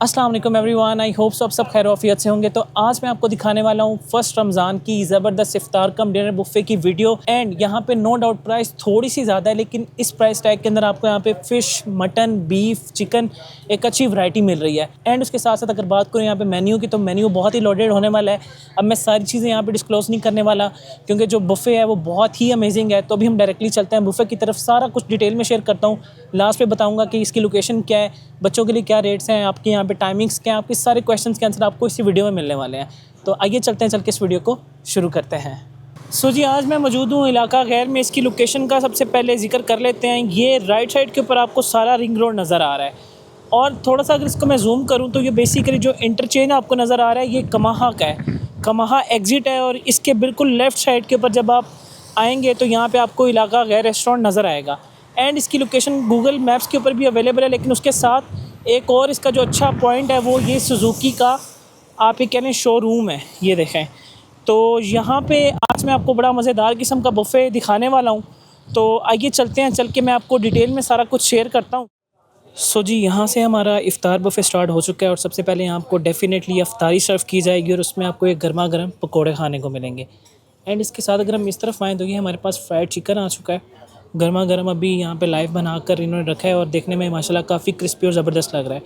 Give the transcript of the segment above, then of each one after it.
अस्सलाम वालेकुम everyone, I hope सब खैर आफियत से होंगे। तो आज मैं आपको दिखाने वाला हूँ फर्स्ट रमज़ान की ज़बरदस्त इफ्तार कम डिनर बुफ़े की वीडियो। एंड यहाँ पे नो डाउट प्राइस थोड़ी सी ज़्यादा है, लेकिन इस प्राइस टैग के अंदर आपको यहाँ पे फ़िश, मटन, बीफ, चिकन एक अच्छी वैरायटी मिल रही है। एंड उसके साथ साथ अगर बात करूँ यहाँ पे मेन्यू की, तो मेन्यू बहुत ही लोडेड होने वाला है। अब मैं सारी चीज़ें यहाँ पर डिस्क्लोज़ नहीं करने वाला, क्योंकि जो बुफ़े है वो बहुत ही अमेजिंग है। तो अभी हम डायरेक्टली चलते हैं बुफ़े की तरफ, सारा कुछ डिटेल में शेयर करता हूँ। लास्ट पे बताऊँगा कि इसकी लोकेशन क्या है, बच्चों के लिए क्या रेट्स हैं, आपके यहाँ पे टाइमिंग्स क्या हैं, आपके सारे क्वेश्चंस के आंसर आपको इसी वीडियो में मिलने वाले हैं। तो आइए चलते हैं, चल के इस वीडियो को शुरू करते हैं। सो जी, आज मैं मौजूद हूँ इलाका गैर में। इसकी लोकेशन का सबसे पहले जिक्र कर लेते हैं। ये राइट साइड के ऊपर आपको सारा रिंग रोड नज़र आ रहा है, और थोड़ा सा अगर इसको मैं जूम करूँ तो ये बेसिकली जो इंटरचेंज आपको नज़र आ रहा है ये कमाहा का है। कमाहा एग्ज़िट है, और इसके बिल्कुल लेफ़्ट साइड के ऊपर जब आप आएँगे तो यहाँ पर आपको इलाका गैर रेस्टोरेंट नज़र आएगा। एंड इसकी लोकेशन गूगल मैप्स के ऊपर भी अवेलेबल है, लेकिन उसके साथ एक और इसका जो अच्छा पॉइंट है वो ये सुजुकी का आप ये कह लें शोरूम है। ये देखें, तो यहाँ पे आज मैं आपको बड़ा मज़ेदार किस्म का बुफ़े दिखाने वाला हूँ। तो आइए चलते हैं, चल के मैं आपको डिटेल में सारा कुछ शेयर करता हूँ। सो जी, यहाँ से हमारा इफ़्तार बुफ़े स्टार्ट हो चुका है, और सबसे पहले यहाँ आपको डेफ़िनेटली इफ्तारी सर्व की जाएगी, और उसमें आपको एक गर्मा गर्म पकौड़े खाने को मिलेंगे। एंड इसके साथ अगर हम इस तरफ आएँ तो ये हमारे पास फ्राइड चिकन आ चुका है, गर्मा गर्म अभी यहाँ पे लाइव बनाकर इन्होंने रखा है, और देखने में माशाल्लाह काफ़ी क्रिस्पी और ज़बरदस्त लग रहा है।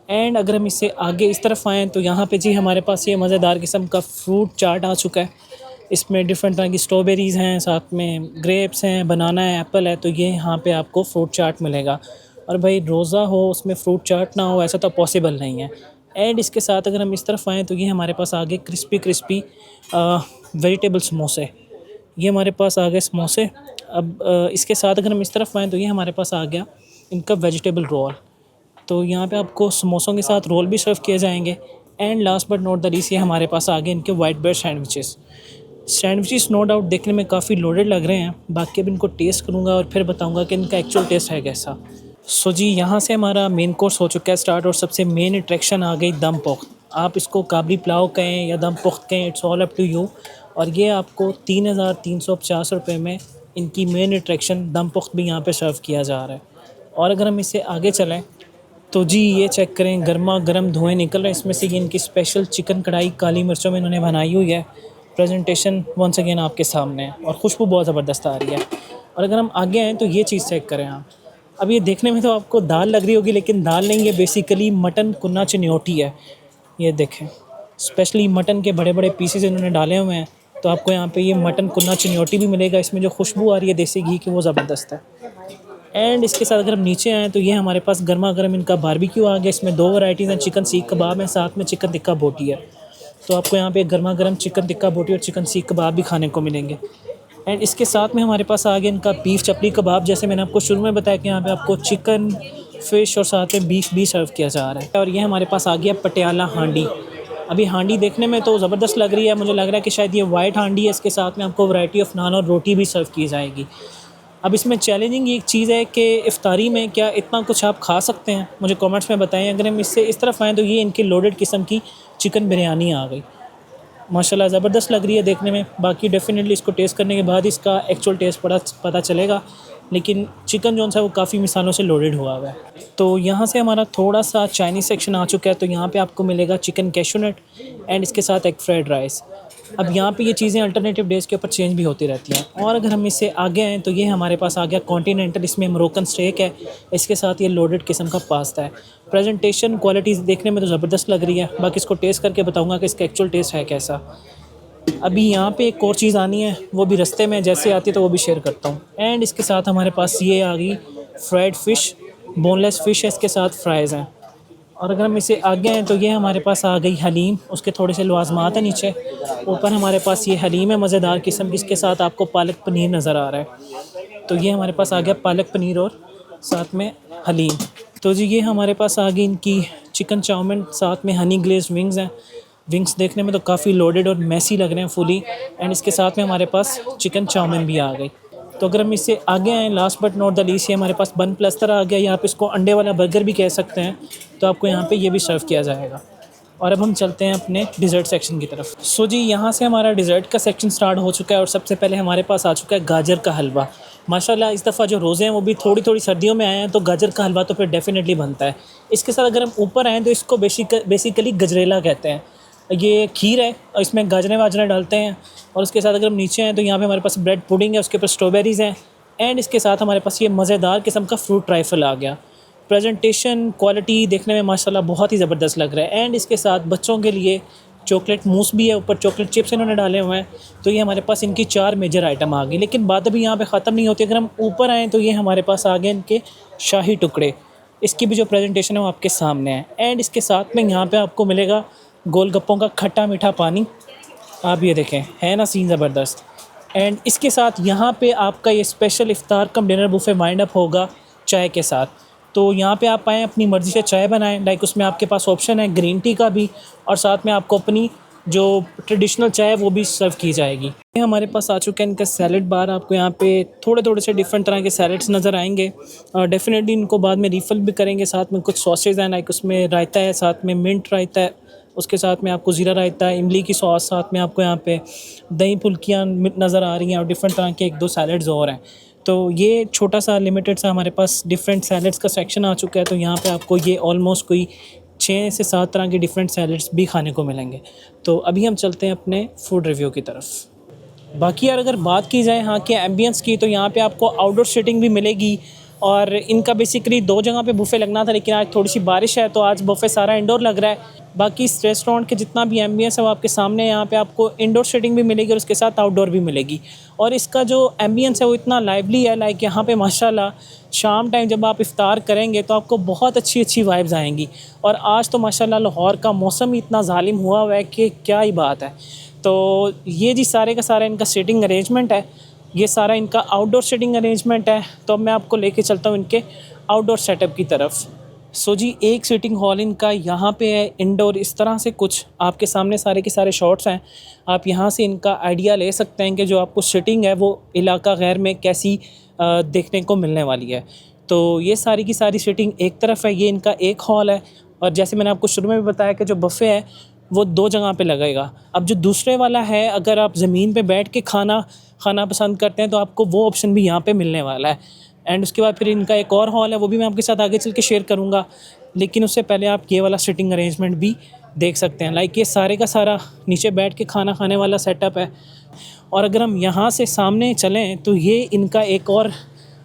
एंड अगर हम इससे आगे इस तरफ आएँ तो यहाँ पे जी हमारे पास ये मज़ेदार किस्म का फ्रूट चाट आ चुका है। इसमें डिफरेंट तरह की स्ट्रॉबेरीज़ हैं, साथ में ग्रेप्स हैं, बनाना है, एप्पल है। तो ये यहाँ पे आपको फ्रूट चाट मिलेगा। और भाई रोज़ा हो उसमें फ्रूट चाट ना हो, ऐसा तो पॉसिबल नहीं है। एंड इसके साथ अगर हम इस तरफ आएँ तो ये हमारे पास आगे क्रिस्पी वेजिटेबल समोसे, ये हमारे पास आ गए समोसे। अब इसके साथ अगर हम इस तरफ आएँ तो ये हमारे पास आ गया इनका वेजिटेबल रोल। तो यहाँ पे आपको समोसों के साथ रोल भी सर्व किए जाएंगे। And last but not the least, ये हमारे पास आ गए इनके white bread sandwiches no doubt देखने में काफ़ी लोडेड लग रहे हैं। बाकी अब इनको टेस्ट करूँगा और फिर बताऊँगा कि इनका एक्चुअल टेस्ट है कैसा। सो जी, यहाँ से हमारा मेन कोर्स हो चुका है स्टार्ट, और सबसे मेन अट्रैक्शन आ गई दम पुख्त। आप इसको काबली पुलाव कहें या दम पुख्त कहें, it's all up to you. और ये आपको 3,350 रुपये में इनकी मेन अट्रैक्शन दम पुख्त भी यहाँ पे सर्व किया जा रहा है। और अगर हम इससे आगे चलें तो जी ये चेक करें, गर्मा गर्म धुएँ निकल रहे हैं इसमें से। ये इनकी स्पेशल चिकन कढ़ाई काली मिर्चों में इन्होंने बनाई हुई है। प्रेजेंटेशन वंस अगेन आपके सामने है, और खुशबू बहुत ज़बरदस्त आ रही है। और अगर हम आगे आएँ तो ये चीज़ चेक करें आप। अब ये देखने में तो आपको दाल लग रही होगी, लेकिन दाल नहीं, ये बेसिकली मटन कुन्ना चिन्योटी है। ये देखें, स्पेशली मटन के बड़े बड़े पीसेस इन्होंने डाले हुए हैं। तो आपको यहाँ पे ये मटन कुन्ना चिन्योटी भी मिलेगा। इसमें जो खुशबू आ रही है देसी घी की वो ज़बरदस्त है। एंड इसके साथ अगर हम नीचे आएँ तो ये हमारे पास गर्मा गर्म इनका बारबेक्यू आ गया। इसमें 2 वैराइटीज़ हैं, चिकन सीख कबाब है, साथ में चिकन टिक्का बोटी है। तो आपको यहाँ पे गर्मा गर्म चिकन टिक्का बोटी और चिकन सीख कबाब भी खाने को मिलेंगे। एंड इसके साथ में हमारे पास आ गया इनका बीफ चपली कबाब। जैसे मैंने आपको शुरू में बताया कि यहाँ पे आपको चिकन, फ़िश और साथ में बीफ भी सर्व किया जा रहा है। और ये हमारे पास आ गया पटियाला हांडी। अभी हांडी देखने में तो ज़बरदस्त लग रही है, मुझे लग रहा है कि शायद ये वाइट हांडी है। इसके साथ में आपको वैरायटी ऑफ नान और रोटी भी सर्व की जाएगी। अब इसमें चैलेंजिंग एक चीज़ है कि इफ्तारी में क्या इतना कुछ आप खा सकते हैं, मुझे कमेंट्स में बताएं। अगर हम इससे इस तरफ आएँ तो ये इनकी लोडेड किस्म की चिकन बिरयानी आ गई। माशाल्लाह ज़बरदस्त लग रही है देखने में। बाकी डेफिनेटली इसको टेस्ट करने के बाद इसका एक्चुअल टेस्ट पता चलेगा, लेकिन चिकन जो है वो काफ़ी मिसालों से लोडेड हुआ है। तो यहाँ से हमारा थोड़ा सा चाइनीज़ सेक्शन आ चुका है। तो यहाँ पे आपको मिलेगा चिकन कैशू नट एंड इसके साथ एग फ्राइड राइस। अब यहाँ पे ये चीज़ें अल्टरनेटिव डेज़ के ऊपर चेंज भी होती रहती हैं। और अगर हम इससे आगे आएँ तो ये हमारे पास आ गया कॉन्टिनेंटल। इसमें मोरक्कन स्टेक है, इसके साथ ये लोडेड किस्म का पास्ता है। प्रेजेंटेशन क्वालिटी देखने में तो ज़बरदस्त लग रही है। बाकी इसको टेस्ट करके बताऊँगा कि इसका एक्चुअल टेस्ट है कैसा। अभी यहाँ पे एक और चीज़ आनी है, वो भी रास्ते में जैसे आती है तो वो भी शेयर करता हूँ। एंड इसके साथ हमारे पास ये आ गई फ्राइड फ़िश, बोनलेस फ़िश है, इसके साथ फ्राइज़ हैं। और अगर हम इसे आगे आएँ तो ये हमारे पास आ गई हलीम। उसके थोड़े से लवाज़मात हैं नीचे, ऊपर हमारे पास ये हलीम है मज़ेदार किस्म की। इसके साथ आपको पालक पनीर नज़र आ रहा है। तो ये हमारे पास आ गया पालक पनीर और साथ में हलीम। तो जी ये हमारे पास आ गई इनकी चिकन चाउमीन, साथ में हनी ग्लेज़्ड विंग्स हैं। विंग्स देखने में तो काफ़ी लोडेड और मैसी लग रहे हैं फुली। एंड इसके साथ में हमारे पास चिकन चाउमीन भी आ गई। तो अगर हम इससे आगे आएँ, last but not the least, ये हमारे पास बन प्लस्तर आ गया, या आप इसको अंडे वाला बर्गर भी कह सकते हैं। तो आपको यहाँ पे ये भी सर्व किया जाएगा। और अब हम चलते हैं अपने डिज़र्ट सेक्शन की तरफ। सो जी यहाँ से हमारा डिज़र्ट का सेक्शन स्टार्ट हो चुका है, और सबसे पहले हमारे पास आ चुका है गाजर का हलवा। माशाल्लाह इस दफ़ा जो रोज़े हैं वो भी थोड़ी थोड़ी सर्दियों में आए हैं, तो गाजर का हलवा तो फिर डेफ़िनेटली बनता है। इसके साथ अगर हम ऊपर आएँ तो इसको बेसिकली गजरेला कहते हैं। ये खीर है और इसमें गाजरें वाजरें डालते हैं। और उसके साथ अगर हम नीचे आएँ तो यहाँ पे हमारे पास ब्रेड पुडिंग है, उसके ऊपर स्ट्रॉबेरीज़ हैं एंड इसके साथ हमारे पास ये मज़ेदार किस्म का फ्रूट ट्राइफल आ गया। प्रेजेंटेशन क्वालिटी देखने में माशाल्लाह बहुत ही ज़बरदस्त लग रहा है एंड इसके साथ बच्चों के लिए चॉकलेट मूस भी है, ऊपर चॉकलेट चिप्स इन्होंने डाले हुए हैं। तो ये हमारे पास इनकी 4 मेजर आइटम आ गई, लेकिन बात अभी यहाँ पे ख़त्म नहीं होती। अगर हम ऊपर आएँ तो ये हमारे पास आ गए इनके शाही टुकड़े। इसकी भी जो प्रेजेंटेशन है वो आपके सामने है एंड इसके साथ में यहाँ पे आपको मिलेगा गोलगप्पों का खट्टा मीठा पानी। आप ये देखें, है ना सीन ज़बरदस्त। एंड इसके साथ यहाँ पे आपका ये स्पेशल इफ्तार कम डिनर बुफे वाइंड अप होगा चाय के साथ। तो यहाँ पे आप आएँ, अपनी मर्ज़ी से चाय बनाएं, लाइक उसमें आपके पास ऑप्शन है ग्रीन टी का भी, और साथ में आपको अपनी जो ट्रेडिशनल चाय है वो भी सर्व की जाएगी। ये हमारे पास आ चुका है इनका सैलड बार। आपको यहाँ पे थोड़े थोड़े से डिफरेंट तरह के सैलड्स नज़र आएंगे और डेफिनेटली इनको बाद में रिफ़िल भी करेंगे। साथ में कुछ सॉसेज हैं, लाइक उसमें रायता है, साथ में मिंट रायता है, उसके साथ में आपको ज़ीरा रायता है, इमली की सॉस, साथ में आपको यहाँ पे दही फुल्कियाँ नज़र आ रही हैं और डिफरेंट तरह के 1-2 सैलड्स और हैं। तो ये छोटा सा लिमिटेड सा हमारे पास डिफरेंट सैलड्स का सेक्शन आ चुका है। तो यहाँ पे आपको ये ऑलमोस्ट कोई 6 से 7 तरह के डिफरेंट सैलड्स भी खाने को मिलेंगे। तो अभी हम चलते हैं अपने फूड रिव्यू की तरफ। बाकी यार अगर बात की जाए यहाँ के एम्बियंस की, तो यहाँ पे आपको आउटडोर सीटिंग भी मिलेगी और इनका बेसिकली 2 जगह पे बुफ़े लगना था, लेकिन आज थोड़ी सी बारिश है तो आज बुफ़े सारा इंडोर लग रहा है। बाकी इस रेस्टोरेंट के जितना भी एम्बियंस है वो आपके सामने है। यहाँ पे आपको इंडोर सीटिंग भी मिलेगी और उसके साथ आउटडोर भी मिलेगी। और इसका जो एम्बियंस है वो इतना लाइवली है, लाइक यहाँ पे माशाल्लाह शाम टाइम जब आप इफ्तार करेंगे तो आपको बहुत अच्छी अच्छी वाइब्स आएंगी। और आज तो माशाल्लाह लाहौर का मौसम ही इतना ज़ालिम हुआ हुआ है कि क्या ही बात है। तो ये जी सारे का सारा इनका सीटिंग अरेंजमेंट है, ये सारा इनका आउटडोर सीटिंग अरेंजमेंट है। तो अब मैं आपको लेके चलता हूँ इनके आउटडोर सेटअप की तरफ। सो जी एक सीटिंग हॉल इनका यहाँ पे है इंडोर, इस तरह से कुछ आपके सामने सारे के सारे शॉट्स हैं। आप यहाँ से इनका आइडिया ले सकते हैं कि जो आपको सीटिंग है वो इलाका गैर में कैसी देखने को मिलने वाली है। तो ये सारी की सारी सीटिंग एक तरफ है, ये इनका एक हॉल है। और जैसे मैंने आपको शुरू में भी बताया कि जो बफ़े है वो 2 जगह पे लगेगा। अब जो दूसरे वाला है, अगर आप ज़मीन पे बैठ के खाना खाना पसंद करते हैं तो आपको वो ऑप्शन भी यहाँ पे मिलने वाला है। एंड उसके बाद फिर इनका एक और हॉल है, वो भी मैं आपके साथ आगे चल के शेयर करूँगा, लेकिन उससे पहले आप ये वाला सिटिंग अरेंजमेंट भी देख सकते हैं। लाइक ये सारे का सारा नीचे बैठ के खाना खाने वाला सेटअप है। और अगर हम यहाँ से सामने चलें तो ये इनका एक और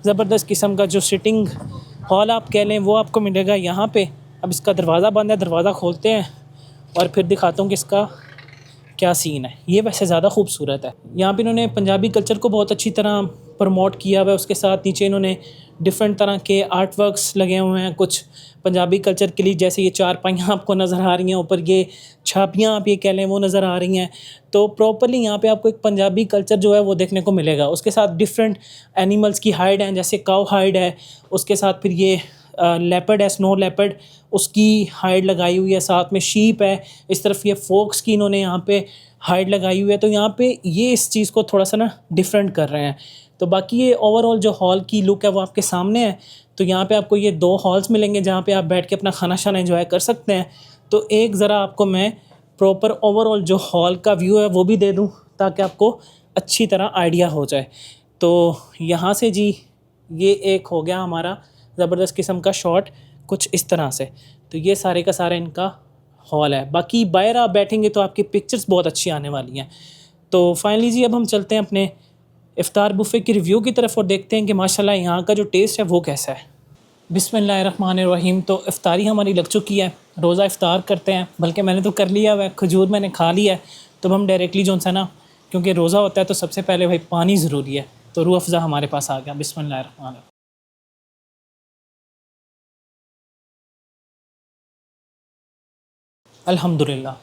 ज़बरदस्त किस्म का जो सिटिंग हॉल आप कह लें वो आपको मिलेगा यहाँ पे। अब इसका दरवाज़ा बंद है, दरवाज़ा खोलते हैं और फिर दिखाता हूँ कि इसका क्या सीन है। ये वैसे ज़्यादा खूबसूरत है। यहाँ पे इन्होंने पंजाबी कल्चर को बहुत अच्छी तरह प्रमोट किया हुआ है। उसके साथ नीचे इन्होंने डिफरेंट तरह के आर्ट वर्क्स लगे हुए हैं कुछ पंजाबी कल्चर के लिए, जैसे ये चारपाइयाँ आपको नज़र आ रही हैं, ऊपर ये छापियाँ आप ये कह लें वो नज़र आ रही हैं। तो प्रॉपर्ली यहाँ पे आपको एक पंजाबी कल्चर जो है वो देखने को मिलेगा। उसके साथ डिफरेंट एनिमल्स की हाइड हैं, जैसे काऊ हाइड है, उसके साथ फिर ये लेपर्ड है, स्नो लेपर्ड, उसकी हाइड लगाई हुई है, साथ में शीप है, इस तरफ ये फोक्स की इन्होंने यहाँ पे हाइड लगाई हुई है। तो यहाँ पे ये इस चीज़ को थोड़ा सा ना डिफरेंट कर रहे हैं। तो बाकी ये ओवरऑल जो हॉल की लुक है वो आपके सामने है। तो यहाँ पे आपको ये 2 हॉल्स मिलेंगे जहाँ पे आप बैठ के अपना खाना शाना एंजॉय कर सकते हैं। तो एक ज़रा आपको मैं प्रॉपर ओवरऑल जो हॉल का व्यू है वो भी दे दूँ ताकि आपको अच्छी तरह आइडिया हो जाए। तो यहाँ से जी ये एक हो गया हमारा ज़बरदस्त किस्म का शॉट कुछ इस तरह से। तो ये सारे का सारा इनका हॉल है। बाकी बाहर आप बैठेंगे तो आपकी पिक्चर्स बहुत अच्छी आने वाली हैं। तो फाइनली जी अब हम चलते हैं अपने इफ्तार बुफ़े की रिव्यू की तरफ और देखते हैं कि माशाल्लाह यहाँ का जो टेस्ट है वो कैसा है। बिस्मिल्लाहिर्रहमानिर्रहीम। तो इफ्तारी हमारी लग चुकी है, रोज़ा इफ्तार करते हैं, बल्कि मैंने तो कर लिया हुआ, खजूर मैंने खा लिया है। तो हम डायरेक्टली जो सा ना, क्योंकि रोज़ा होता है तो सबसे पहले भाई पानी ज़रूरी है, तो रूह अफ़ज़ा हमारे पास आ गया। बिस्मिल्लाहिर्रहमानिर्रहीम। अल्हम्दुलिल्लाह।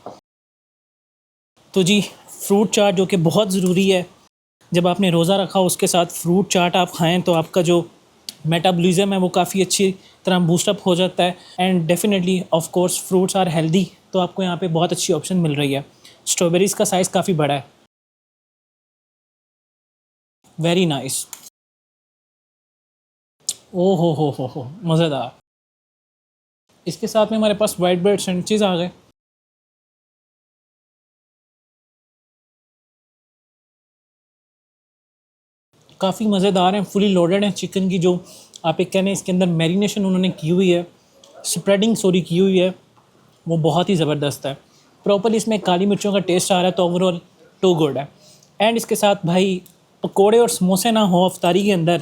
तो जी फ्रूट चाट जो कि बहुत ज़रूरी है, जब आपने रोज़ा रखा हो उसके साथ फ्रूट चाट आप खाएँ तो आपका जो मेटाबॉलिज़्म है वो काफ़ी अच्छी तरह बूस्टअप हो जाता है। And definitely of course fruits are healthy, तो आपको यहाँ पे बहुत अच्छी ऑप्शन मिल रही है। स्ट्रॉबेरीज़ का साइज़ काफ़ी बड़ा है, वेरी नाइस। ओ हो मज़ेदार। इसके साथ में हमारे पास वाइट ब्रेड सैंडविचेज़ आ गए। काफ़ी मज़ेदार हैं, फुली लोडेड हैं। चिकन की जो आप एक कहने इसके अंदर मैरिनेशन उन्होंने की हुई है, स्प्रेडिंग सॉरी की हुई है, वो बहुत ही ज़बरदस्त है। प्रॉपर्ली इसमें काली मिर्चों का टेस्ट आ रहा है, तो ओवरऑल टू गुड है। एंड इसके साथ भाई पकोड़े और समोसे ना हो अफ्तारी के अंदर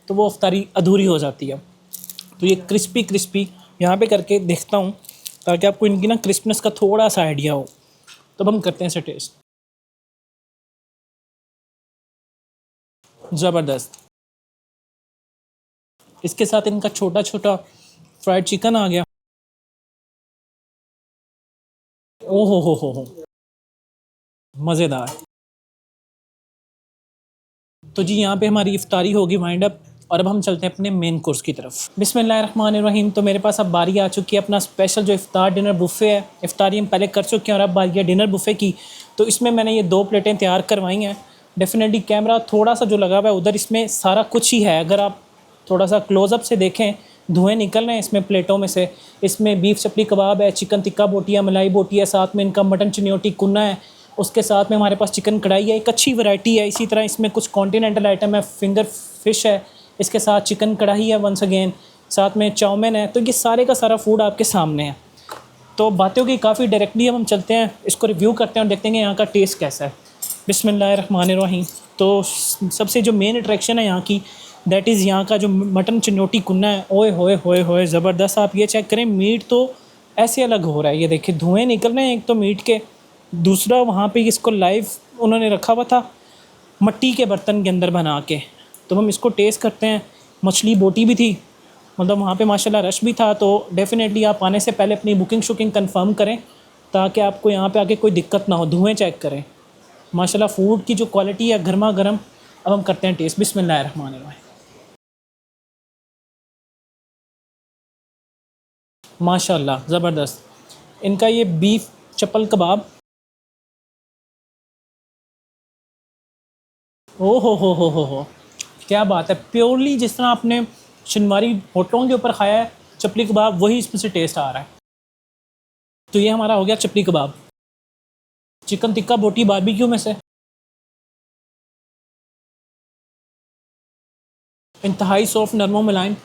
तो वो अफ्तारी अधूरी हो जाती है। तो ये क्रिस्पी क्रिस्पी यहाँ पे करके देखता हूँ ताकि आपको इनकी ना क्रिस्पनेस का थोड़ा सा आइडिया हो। तो अब हम करते हैं इसे टेस्ट। ज़बरदस्त। इसके साथ इनका छोटा छोटा फ्राइड चिकन आ गया। ओ हो मज़ेदार। तो जी यहाँ पे हमारी इफ्तारी होगी वाइंड अप और अब हम चलते हैं अपने मेन कोर्स की तरफ। बिस्मिल्लाहिर्रहमानिर्रहीम। तो मेरे पास अब बारी आ चुकी है अपना स्पेशल जो इफ्तार डिनर बुफ़े है। इफ्तारी हम पहले कर चुके हैं और अब बारी है डिनर बुफ़े की। तो इसमें मैंने ये 2 प्लेटें तैयार करवाई हैं। डेफिनेटली कैमरा थोड़ा सा जो लगा हुआ है उधर, इसमें सारा कुछ ही है। अगर आप थोड़ा सा क्लोज़अप से देखें, धुएँ निकल रहे हैं इसमें प्लेटों में से। इसमें बीफ चपली कबाब है, चिकन टिक्का बोटी है, मलाई बोटी है, साथ में इनका मटन चिन्योटी कुन्ना है। उसके साथ में हमारे पास चिकन कढ़ाई है, एक अच्छी वैरायटी है। इसी तरह इसमें कुछ कॉन्टिनेंटल आइटम है, फिंगर फिश है, इसके साथ चिकन कढ़ाई है वंस अगेन, साथ में चाउमीन है। तो ये सारे का सारा फूड आपके सामने है। तो बातें की काफ़ी डायरेक्टली अब हम चलते हैं, इसको रिव्यू करते हैं और देखते हैं यहाँ का टेस्ट कैसा है। बिस्मिल्लाहिर्रहमानिर्रहीम। तो सबसे जो मेन अट्रैक्शन है यहाँ की, दैट इज़ यहाँ का जो मटन चिन्योटी कुन्ना है। ओए होए होए ज़बरदस्त। आप ये चेक करें, मीट तो ऐसे अलग हो रहा है। ये देखिए धुएँ निकल रहे हैं एक तो मीट के, दूसरा वहाँ पे इसको लाइव उन्होंने रखा हुआ था मट्टी के बर्तन के अंदर बना के। तो हम इसको टेस्ट करते हैं। मछली बोटी भी थी, मतलब वहाँ पे माशाल्लाह रश भी था। तो डेफ़िनेटली आप आने से पहले अपनी बुकिंग शुकिंग कंफर्म करें ताकि आपको यहाँ पे आके कोई दिक्कत ना हो। धुएँ चेक करें, माशाल्लाह फ़ूड की जो क्वालिटी है गर्मा गर्म। अब हम करते हैं टेस्ट। बिस्मिल्लाहिर्रहमानिर्रहीम। माशाल्लाह ज़बरदस्त। इनका ये बीफ चपल कबाब, ओ हो, क्या बात है। प्योरली जिस तरह आपने शिनवारी होटलों के ऊपर खाया है चपली कबाब, वही इसमें से टेस्ट आ रहा है। तो ये हमारा हो गया चपली कबाब। चिकन टिक्का बोटी बारबेक्यू में से इंतहाई सॉफ्ट नरमो मुलायम।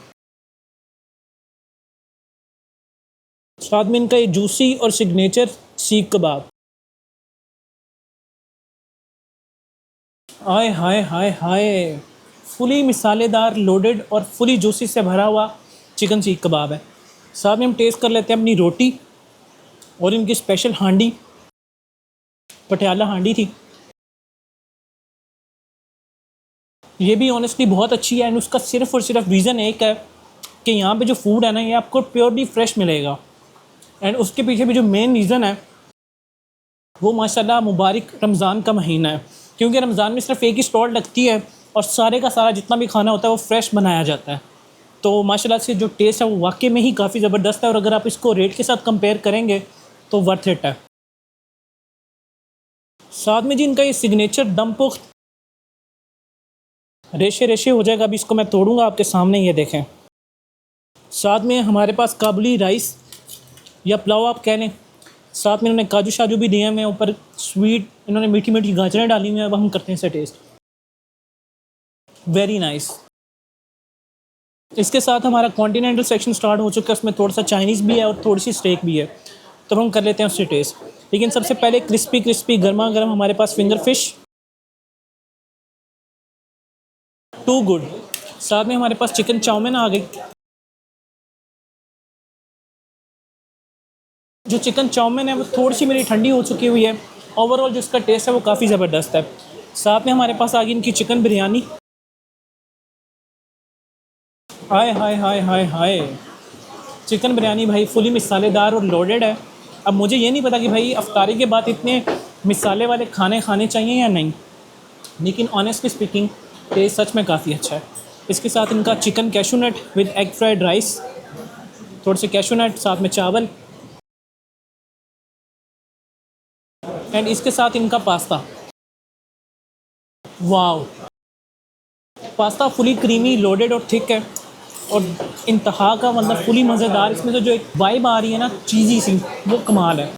साथ में इनका ये जूसी और सिग्नेचर सीख कबाब। आय हाय हाय हाय, फुली मिसालेदार लोडेड और फुली जूसी से भरा हुआ चिकन सीख कबाब है। साथ में हम टेस्ट कर लेते हैं अपनी रोटी और इनकी स्पेशल हांडी, पटियाला हांडी थी। ये भी ऑनेस्टली बहुत अच्छी है। एंड उसका सिर्फ़ और सिर्फ रीज़न एक है कि यहाँ पे जो फूड है ना, ये आपको प्योरली फ्रेश मिलेगा। एंड उसके पीछे भी जो मेन रीज़न है वो माशाल्लाह मुबारक रमज़ान का महीना है, क्योंकि रमज़ान में सिर्फ एक ही स्टॉल लगती है और सारे का सारा जितना भी खाना होता है वो फ्रेश बनाया जाता है। तो माशाल्लाह से जो टेस्ट है वो वाकई में ही काफ़ी ज़बरदस्त है। और अगर आप इसको रेट के साथ कंपेयर करेंगे तो वर्थ इट है। साथ में जी इनका ये सिग्नेचर दम पुख्त रेशे रेशे हो जाएगा। अभी इसको मैं तोड़ूंगा आपके सामने, ये देखें। साथ में हमारे पास काबुली राइस या पुलाव आप कह लें। साथ में इन्होंने काजू शाजू भी दिए हैं, ऊपर स्वीट इन्होंने मीठी मीठी गाजरें डाली हुई हैं। अब हम करते हैं इसे टेस्ट। Very nice. इसके साथ हमारा कॉन्टिनेंटल सेक्शन स्टार्ट हो चुका है, उसमें थोड़ा सा चाइनीज़ भी है और थोड़ी सी स्टेक भी है। तो हम कर लेते हैं उससे टेस्ट। लेकिन सबसे पहले क्रिस्पी क्रिस्पी गर्मा गर्म हमारे पास फिंगर फिश, टू गुड। साथ में हमारे पास चिकन चाउमीन आ गई। जो चिकन चाउमीन है वो थोड़ी सी मेरी ठंडी हो चुकी हुई है। ओवरऑल जो इसका टेस्ट है वो काफ़ी ज़बरदस्त है। साथ में हमारे पास आ गई इनकी चिकन बिरयानी। हाय हाय हाय हाय हाय, चिकन बिरयानी भाई फुली मिसालेदार और लोडेड है। अब मुझे ये नहीं पता कि भाई अफ्तारी के बाद इतने मिसाले वाले खाने खाने चाहिए या नहीं, लेकिन ऑनेस्टली स्पीकिंग टेस्ट सच में काफ़ी अच्छा है। इसके साथ इनका chicken cashew nut with egg fried rice, थोड़े से कैशू नट, साथ में चावल, एंड इसके साथ इनका pasta. Wow, pasta fully creamy loaded और थिक है और इंतहा का मतलब फुली मज़ेदार। इसमें तो जो एक वाइब आ रही है ना चीज़ी सी, वो कमाल है।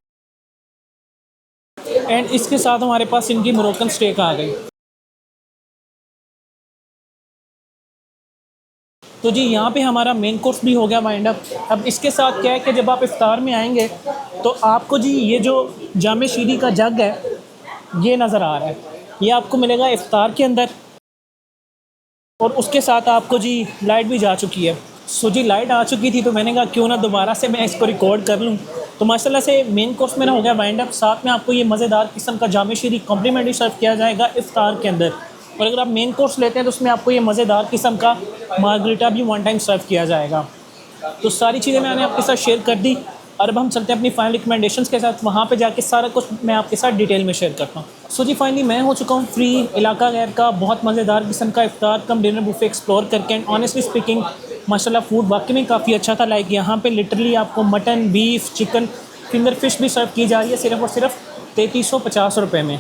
एंड इसके साथ हमारे पास इनकी मोरक्कन स्टेक आ गई। तो जी यहाँ पे हमारा मेन कोर्स भी हो गया वाइंड अप। अब इसके साथ क्या है कि जब आप इफ्तार में आएंगे तो आपको जी ये जो जामे शीरी का जग है ये नज़र आ रहा है, ये आपको मिलेगा इफ्तार के अंदर। और उसके साथ आपको जी लाइट भी जा चुकी है। सो जी लाइट आ चुकी थी तो मैंने कहा क्यों ना दोबारा से मैं इसको रिकॉर्ड कर लूँ। तो माशाल्लाह से मेन कोर्स मेरा हो गया वाइंड अप, साथ में आपको ये मज़ेदार किस्म का जामे शीरी कॉम्प्लीमेंट्री सर्व किया जाएगा इफ्तार के अंदर। और अगर आप मेन कोर्स लेते हैं तो उसमें आपको ये मज़ेदार किस्म का मार्गरीटा भी वन टाइम सर्व किया जाएगा। तो सारी चीज़ें मैंने आपके साथ शेयर कर दी और अब हम चलते हैं अपनी फाइनल रिकमेंडेशंस के साथ। वहाँ पे जाके सारा कुछ मैं आपके साथ डिटेल में शेयर करता हूँ। सो जी फाइनली मैं हो चुका हूँ फ्री इलाका गैर का बहुत मज़ेदार किस्म का इफ्तार कम डिनर बुफे एक्सप्लोर करके। एंड ऑनेस्टली स्पीकिंग माशाल्लाह फूड वाकई में काफ़ी अच्छा था। लाइक यहाँ पे लिटरली आपको mutton, beef, chicken, finger fish भी सर्व की जा रही है सिर्फ और सिर्फ 3350 रुपये में।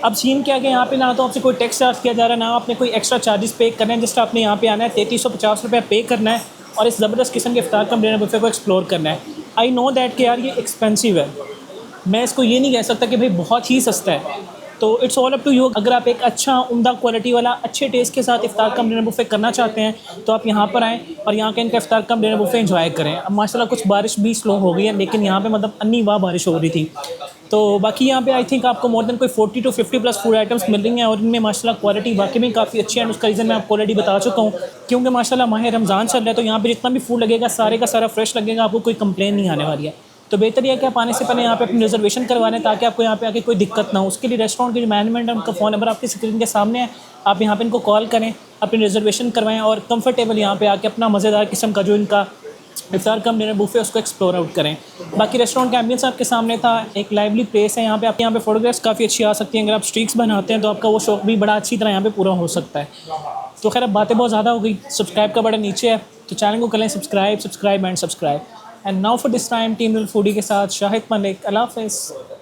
अब सीन क्या कि यहाँ पे ना तो आपसे कोई टैक्स चार्ज किया जा रहा है, ना आपने कोई एक्स्ट्रा चार्जेस पे करना है। जस्ट आपने यहाँ पे आना है, 3350 रुपये पे करना है और इस ज़बरदस्त किस्म के इफ्तार कम डिनर बुफे को एक्सप्लोर करना है। आई नो दैट कि यार ये एक्सपेंसिव है, मैं इसको ये नहीं कह सकता कि भाई बहुत ही सस्ता है। तो it's all up to you. अगर आप एक अच्छा उम्दा क्वालिटी वाला अच्छे टेस्ट के साथ इफ्तार कम डिनर बुफे करना चाहते हैं तो आप यहाँ पर आएँ और यहाँ का इनका इफ्तार कम डिनर बुफे एंजॉय करें। अब माशाल्लाह कुछ बारिश भी स्लो हो गई है, लेकिन यहाँ पे मतलब अन्नी वाह बारिश हो रही थी। तो बाकी यहाँ पे आई थिंक आपको मोर देन कोई 40 to 50 प्लस फूड आइटम्स मिल रही हैं और इनमें माशाल्लाह क्वालिटी वाकई में काफ़ी अच्छी है। उसका रीज़न मैं आपको ऑलरेडी बता चुका हूँ, क्योंकि माशाल्लाह माह रमज़ान चल रहा है तो यहाँ पे जितना भी फूड लगेगा सारे का सारा फ्रेश लगेगा, आपको कोई कंप्लेन नहीं आने वाली है। तो बेहतर है कि आप आने से पहले यहाँ पे अपनी रिजर्वेशन करवा लें ताकि आपको यहाँ पे आके कोई दिक्कत ना हो। उसके लिए रेस्टोरेंट के जो मैनेजमेंट है उनका फ़ोन नंबर आपकी स्क्रीन के सामने है, आप यहाँ पे इनको कॉल करें, अपनी रिजर्वेशन करवाएं और कंफर्टेबल यहाँ पे आके अपना मज़ेदार किस्म का जो इनका इफ्तार कम डिनर बुफे उसको एक्सप्लोर आउट करें। बाकी रेस्टोरेंट का एम्बियंस आपके सामने था, एक लाइवली प्लेस है यहाँ पे। आप यहाँ पे फोटोग्राफ्स काफ़ी अच्छी आ सकती हैं। अगर आप स्ट्रीक्स बनाते हैं तो आपका वो शौक भी बड़ा अच्छी तरह यहाँ पे पूरा हो सकता है। तो खैर अब बातें बहुत ज़्यादा हो गई, सब्सक्राइब का बटन नीचे है तो चैनल को करें subscribe and subscribe. And now for this time team foodie के साथ शाहिद मलिक, अल्लाह हाफ़िज़।